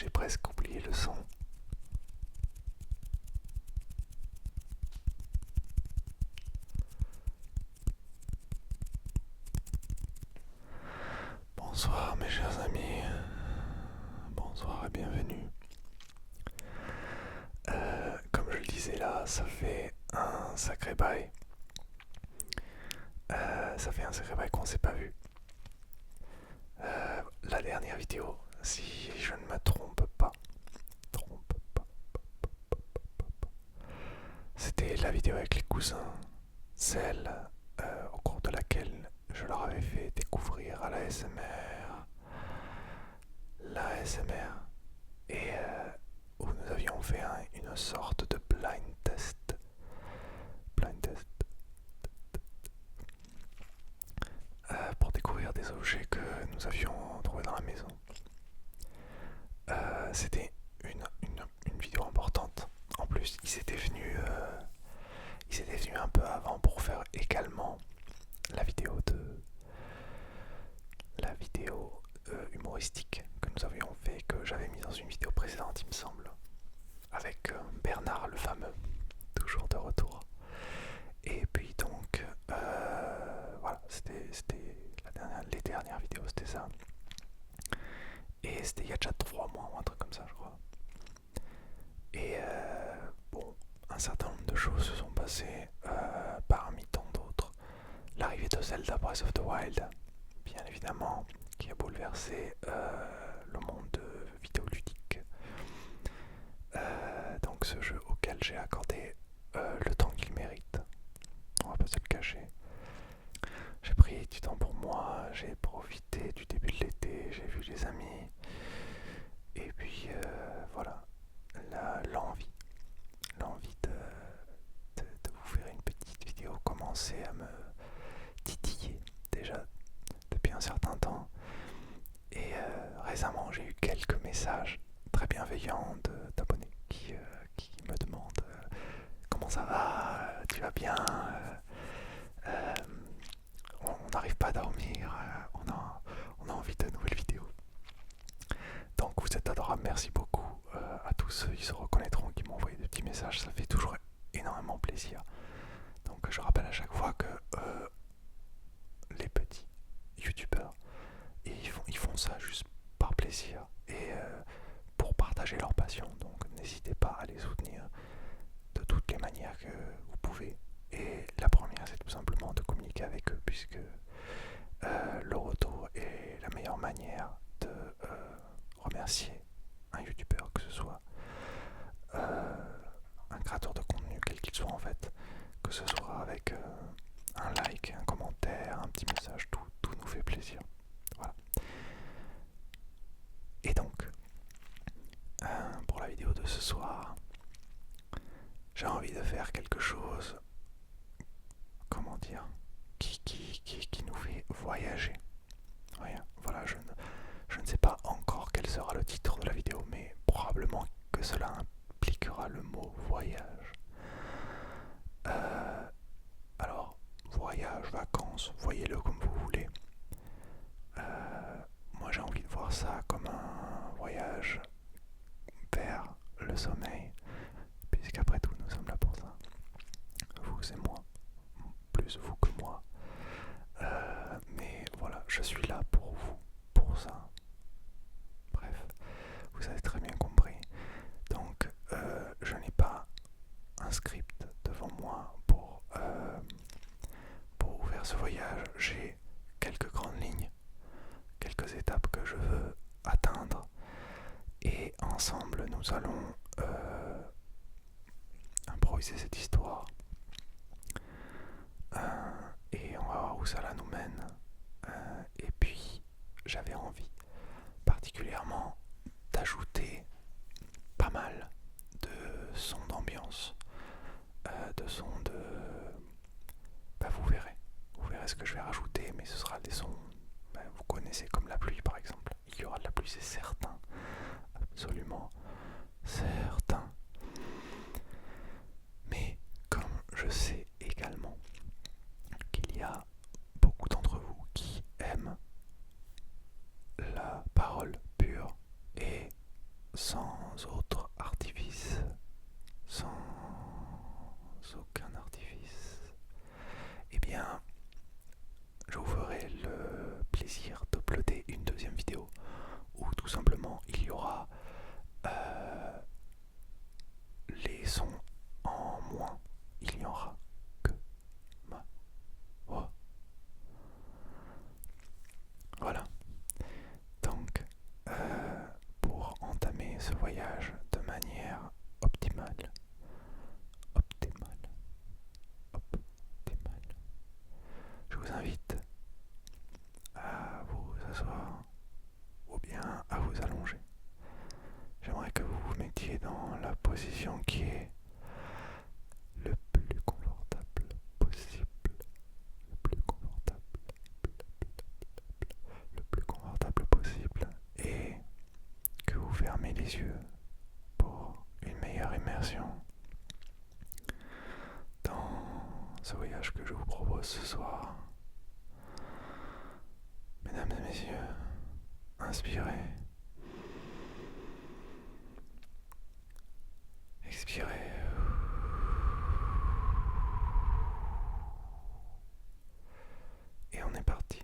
J'ai presque oublié le son. Bonsoir mes chers amis, bonsoir et bienvenue. Comme je le disais là, ça fait un sacré bail. Qu'on s'est pas vu. La dernière vidéo, si je ne me trompe pas, c'était la vidéo avec les cousins, celle au cours de laquelle je leur avais fait découvrir à l'ASMR et où nous avions fait une sorte de blind test. Pour découvrir des objets que nous avions trouvés dans la maison. C'était une vidéo importante. En plus, ils étaient venus un peu avant pour faire également la vidéo humoristique que nous avions fait, que j'avais mis dans une vidéo précédente, il me semble, avec Bernard le fameux, toujours de retour. Et puis donc, voilà, c'était les dernières vidéos, c'était ça. Et c'était il y a déjà 3 mois ou un truc comme ça, je crois. Et bon, un certain nombre de choses se sont passées, parmi tant d'autres. L'arrivée de Zelda Breath of the Wild, bien évidemment, qui a bouleversé le monde vidéoludique. Donc ce jeu auquel j'ai accordé le temps qu'il mérite, on va pas se le cacher. J'ai pris du temps pour moi, j'ai profité du début de l'été, j'ai vu les amis, et puis voilà, l'envie de vous faire une petite vidéo commençait à me titiller déjà depuis un certain temps. Et récemment, j'ai eu quelques messages très bienveillants d'abonnés qui me demandent comment ça va, tu vas bien, on n'arrive pas à dormir, on a envie de nouvelles vidéos. Donc vous êtes adorables, merci beaucoup à tous ceux qui se reconnaîtront, qui m'ont envoyé des petits messages, ça fait toujours énormément plaisir. Donc je rappelle à chaque fois que les petits youtubeurs, ils font ça juste par plaisir et pour partager leur passion. Donc n'hésitez pas à les soutenir de toutes les manières que vous pouvez. Et la première, c'est tout simplement de communiquer avec eux, puisque le retour est la meilleure manière de remercier un youtubeur, que ce soit un créateur de contenu, quel qu'il soit en fait, que ce soit avec un like, un commentaire, un petit message, tout nous fait plaisir. Voilà. Et donc, pour la vidéo de ce soir, j'ai envie de faire quelque chose, comment dire, qui nous fait voyager. Voilà, je ne sais pas encore quel sera le titre de la vidéo, mais probablement que cela impliquera le mot voyage. Alors, voyage, vacances, voyez-le comme vous voulez. Moi j'ai envie de voir ça comme un voyage vers le sommeil, puisqu'après tout nous sommes là pour ça. Vous et moi, plus vous que moi. Mais voilà, je suis là pour vous, pour ça. Bref, vous avez très bien compris. Donc, je n'ai pas un script devant moi pour vous faire ce voyage. J'ai quelques grandes lignes, quelques étapes que je veux atteindre. Et ensemble, nous allons improviser cette histoire. Et on va voir où ça nous mène. Et puis, j'avais envie particulièrement d'ajouter pas mal de sons d'ambiance, de sons de... Bah, vous verrez ce que je vais rajouter, mais ce sera des sons, vous connaissez, comme la pluie par exemple. Il y aura de la pluie, c'est certain, absolument certain. Mais comme je sais également qu'il y a beaucoup d'entre vous qui aiment la parole pure et les yeux pour une meilleure immersion dans ce voyage que je vous propose ce soir. Mesdames et messieurs, inspirez, expirez. Et on est parti.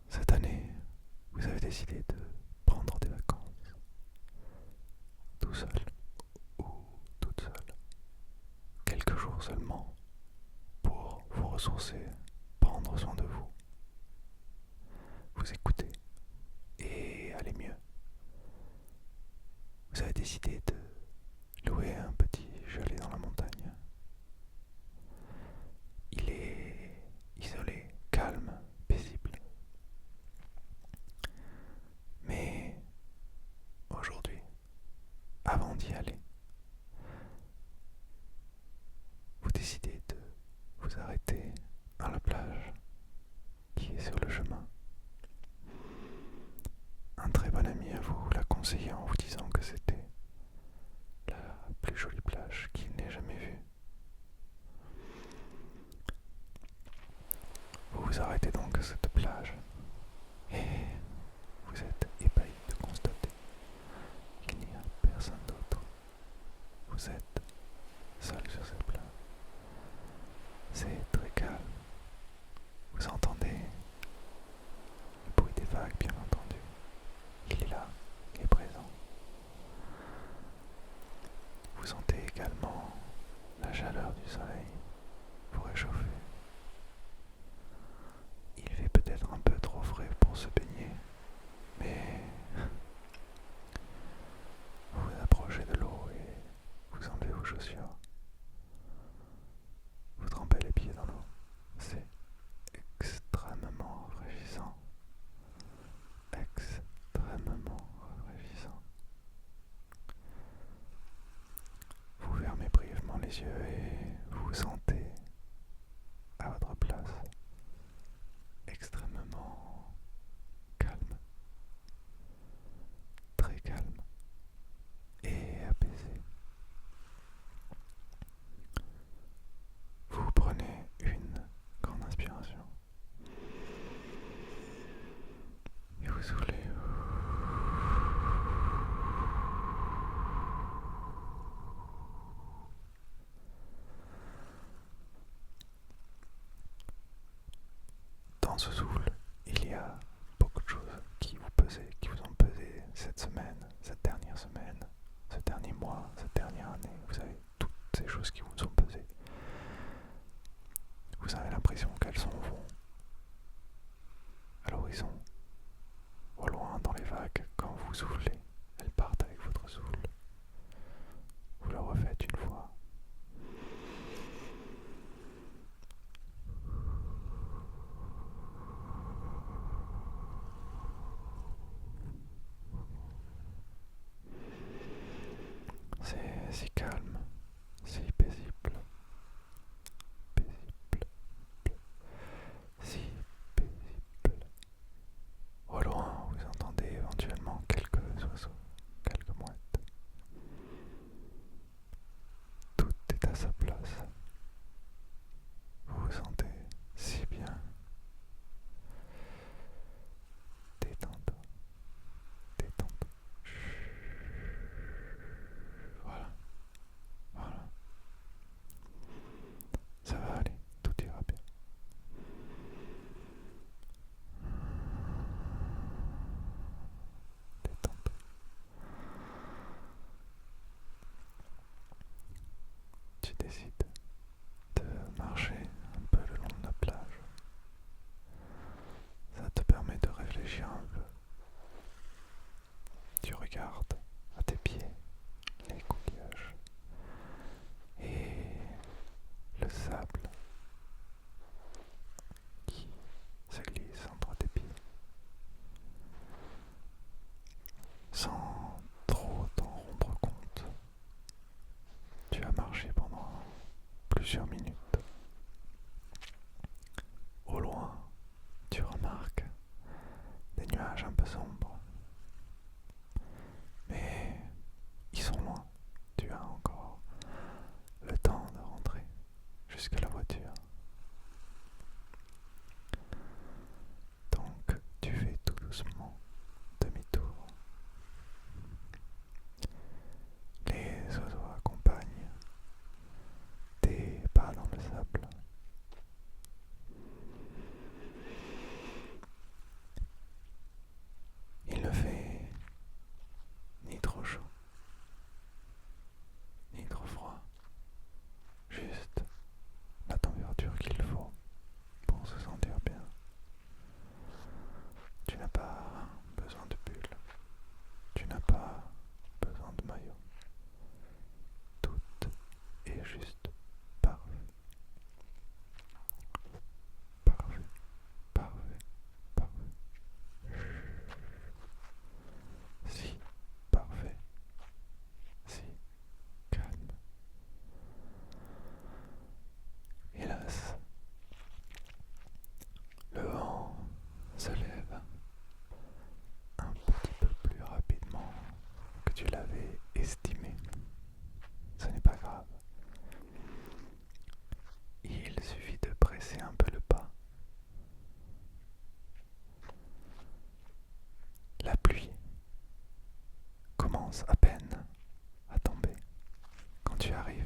Cette année, vous avez décidé de prendre des vacances, tout seul ou toute seule, quelques jours seulement, pour vous ressourcer, prendre soin de vous, vous écouter et aller mieux. Vous avez décidé de louer un petit chalet dans la montagne. Il est isolé, calme, paisible. Mais aujourd'hui, avant d'y aller, vous décidez de vous arrêter à la plage qui est sur le chemin. Un très bon ami à vous l'a conseillé en vous disant que c'était la plus jolie plage qu'il n'ait jamais vue. Vous vous arrêtez donc à cette plage et vous êtes ébahi de constater qu'il n'y a personne d'autre. Vous êtes seul sur cette plage. C'est très calme. Vous entendez le bruit des vagues, bien entendu. Il est là, il est présent. Vous sentez également la chaleur du soleil vous réchauffer. Il fait peut-être un peu trop frais pour se baigner, mais vous vous approchez de l'eau et vous enlevez vos chaussures. Vous trempez les pieds dans l'eau. C'est extrêmement rafraîchissant. Extrêmement rafraîchissant. Vous fermez brièvement les yeux et vous vous sentez à votre place, extrêmement calme, très calme et apaisé. Vous prenez une grande inspiration et vous soufflez. Dans ce souffle, il y a beaucoup de choses qui vous ont pesé cette semaine, cette dernière semaine, ce dernier mois, cette dernière année. Vous savez, toutes ces choses qui vous ont pesé. Vous avez l'impression qu'elles sont à l'horizon, au loin dans les vagues. Quand vous soufflez, elles partent avec votre souffle. Vous le refaites une fois. C'est si calme, si paisible, si paisible. Au loin, vous entendez éventuellement quelques oiseaux, quelques mouettes. Tout est à sa place. Vous vous sentez si bien. Détente, détente. Voilà, voilà. Ça va aller, tout ira bien. Détente. Tu décides de marcher un peu le long de la plage. Ça te permet de réfléchir un peu. Tu regardes à tes pieds les coquillages et le sable qui se glisse entre tes pieds sans trop t'en rendre compte. Tu as marché pendant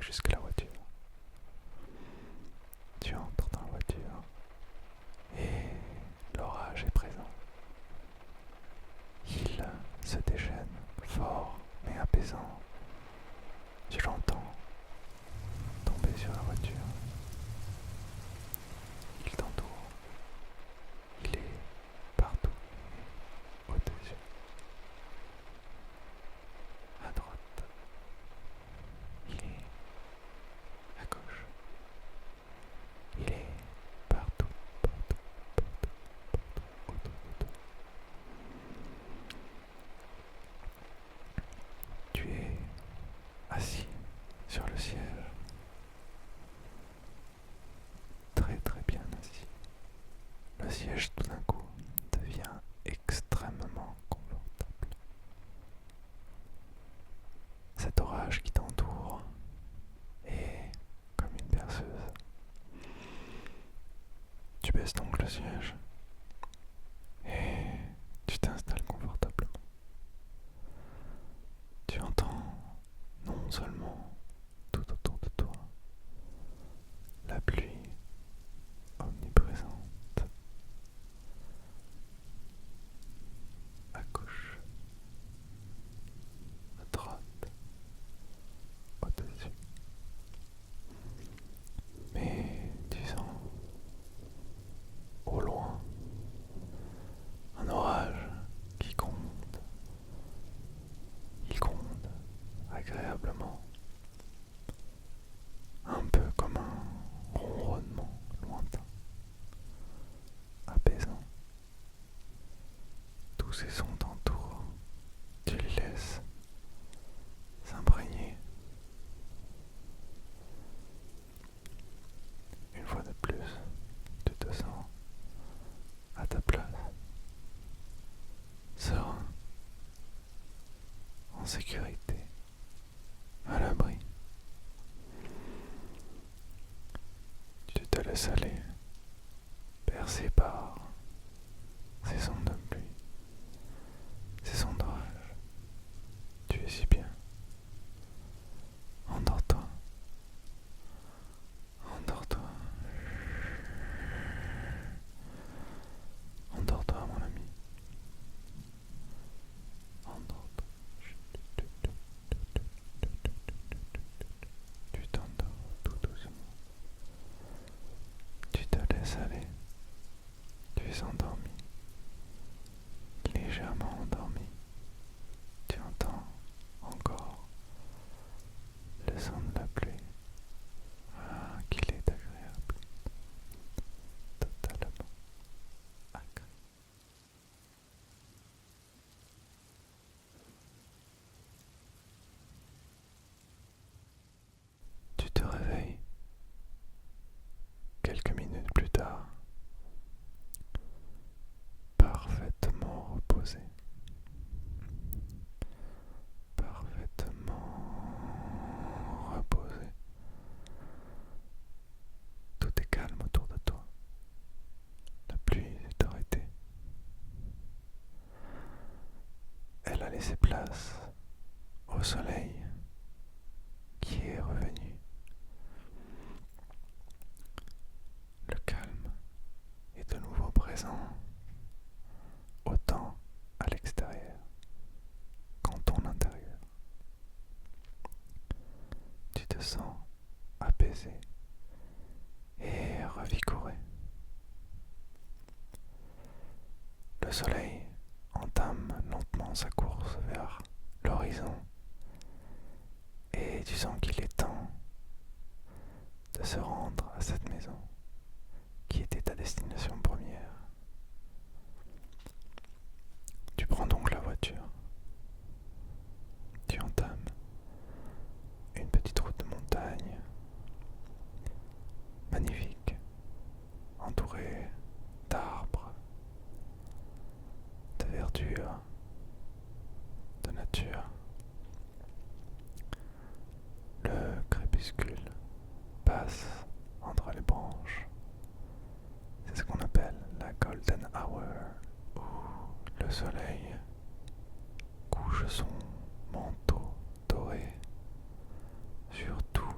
arrives jusqu'à la voiture. Tu entres dans la voiture et l'orage est présent. Il se déchaîne fort mais apaisant. Tu l'entends tomber sur la voiture. Il t'entoure. Il est partout, au-dessus, à droite. Il est à gauche. Il est partout, partout, partout, autour de toi. Tu es assis sur le siège, très très bien assis. Le siège tout d'un coup devient extrêmement confortable. Cet orage qui t'entoure est comme une berceuse. Tu baisses donc le siège et tu t'installes confortablement. Tu entends non seulement tout autour de toi la pluie omniprésente à gauche, à droite, au-dessus, mais tu sens au loin un orage qui gronde. Il gronde agréablement, un peu comme un ronronnement lointain, apaisant. Tous ces sons t'entourent, tu les laisses s'imprégner. Une fois de plus, tu te sens à ta place, serein, en sécurité, à l'abri. Tu te laisses aller, bercé par ces sons de pluie, ces sons d'orage. Tu es si bien. Endors-toi. Endors-toi. Endors-toi, mon ami. Endors-toi. Tu t'endors tout doucement. Tu te laisses aller. Tu es endormi. Légèrement endormi. Tu entends encore le son de la pluie. Ah, qu'il est agréable. Totalement agréable. Tu te réveilles quelques minutes plus tard, parfaitement reposé, parfaitement reposé. Tout est calme autour de toi. La pluie s'est arrêtée. Elle a laissé place au soleil qui est revenu. Le calme est de nouveau présent, autant à l'extérieur qu'en ton intérieur. Tu te sens apaisé et revigoré. Le soleil entame lentement sa course vers l'horizon et tu sens qu'il est temps de se rendre à cette maison qui était ta destination première. Tu prends donc la voiture. Tu entames une petite route de montagne magnifique, entourée d'arbres, de verdure, de nature. Le crépuscule passe entre les branches. C'est ce qu'on appelle la golden hour, où le soleil couche son manteau doré sur tout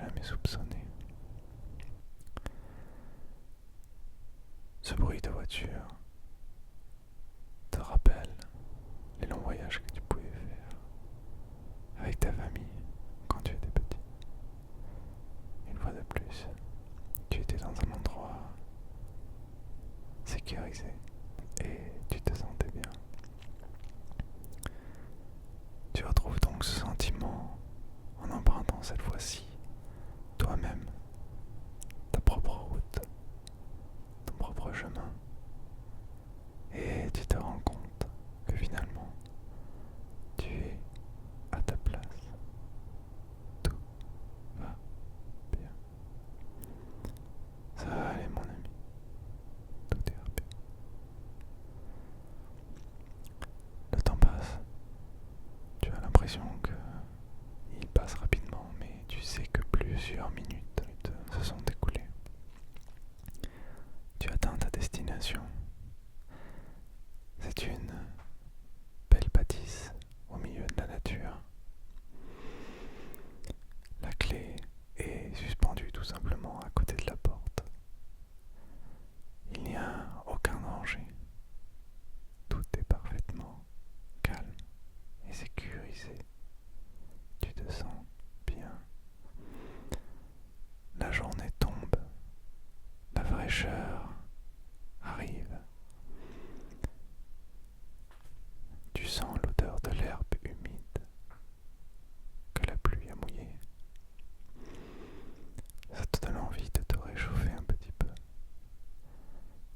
jamais soupçonné. Ce bruit de voiture te rappelle les longs voyages que tu pouvais faire avec ta famille quand tu étais petit. Une fois de plus, tu étais dans un endroit sécurisé et tu te sentais bien. Tu retrouves donc ce sentiment en empruntant cette fois-ci toi-même ta propre route, ton propre chemin, et tu te rends compte que finalement tu es à ta place. Tout va bien. Ça va aller, mon ami. Tout ira bien. Le temps passe. Tu as l'impression que il passe rapidement, mais tu sais que plusieurs minutes se sont écoulées. Tu atteins ta destination. C'est une belle bâtisse au milieu de la nature. La clé est suspendue tout simplement à côté de la porte. Il n'y a aucun danger. Tout est parfaitement calme et sécurisé. Tu te sens bien. La journée tombe. La fraîcheur arrive. Tu sens l'odeur de l'herbe humide que la pluie a mouillée. Ça te donne envie de te réchauffer un petit peu.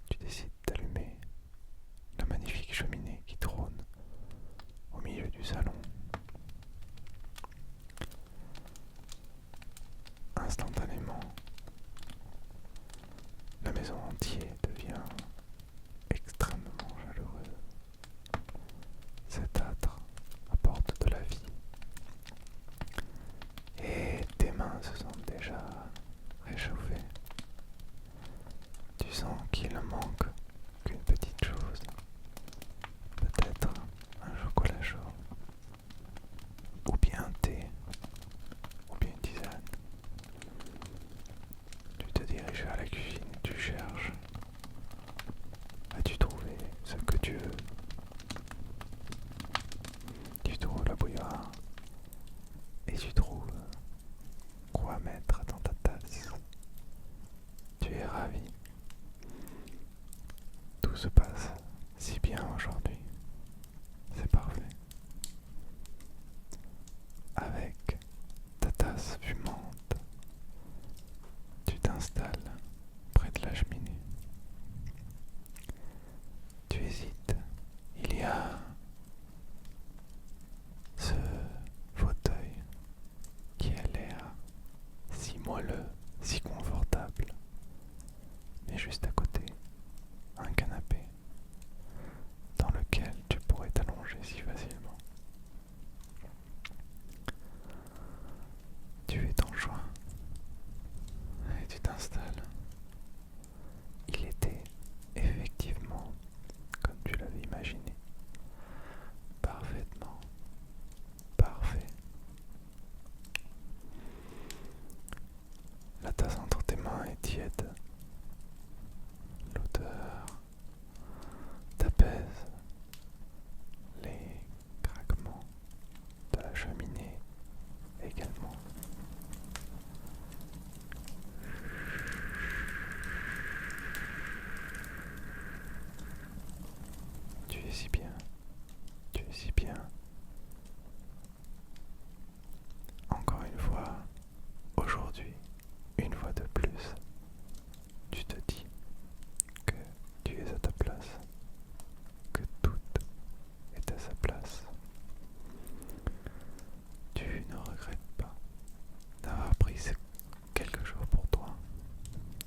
Tu décides d'allumer la magnifique cheminée qui trône au milieu du salon. Instantanément, la maison entière devient extrêmement chaleureuse. Cet âtre apporte de la vie. Et tes mains se sont déjà réchauffées. Tu sens qu'il ne manque qu'une petite chose. Peut-être un chocolat chaud. Ou bien un thé. Ou bien une tisane. Tu te diriges vers la cuisine et tu cherches. As-tu trouvé ce que tu veux? Tu trouves la bouilloire. Et tu trouves quoi mettre dans ta tasse. Tu es ravi. Tout se passe si bien aujourd'hui. C'est parfait. Avec ta tasse fumante, tu t'installes près de la cheminée. Tu hésites. Il y a ce fauteuil qui a l'air si moelleux, si confortable. Mais juste à côté, un canapé dans lequel tu pourrais t'allonger si facilement. Tu fais ton choix et tu t'installes. Il était effectivement, comme tu l'avais imaginé, parfaitement parfait. La tasse entre tes mains est tiède. L'odeur t'apaise. Les craquements de la cheminée également. Tu es si bien, tu es si bien. Encore une fois, aujourd'hui, une fois de plus, tu te dis que tu es à ta place, que tout est à sa place. Tu ne regrettes pas d'avoir pris ces quelques jours pour toi.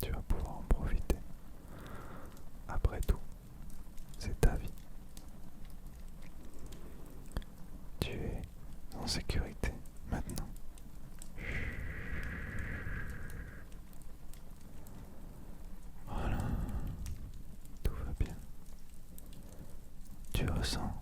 Tu vas pouvoir en profiter. Après tout, c'est ta vie. Tu es en sécurité maintenant. Voilà, tout va bien. Tu ressens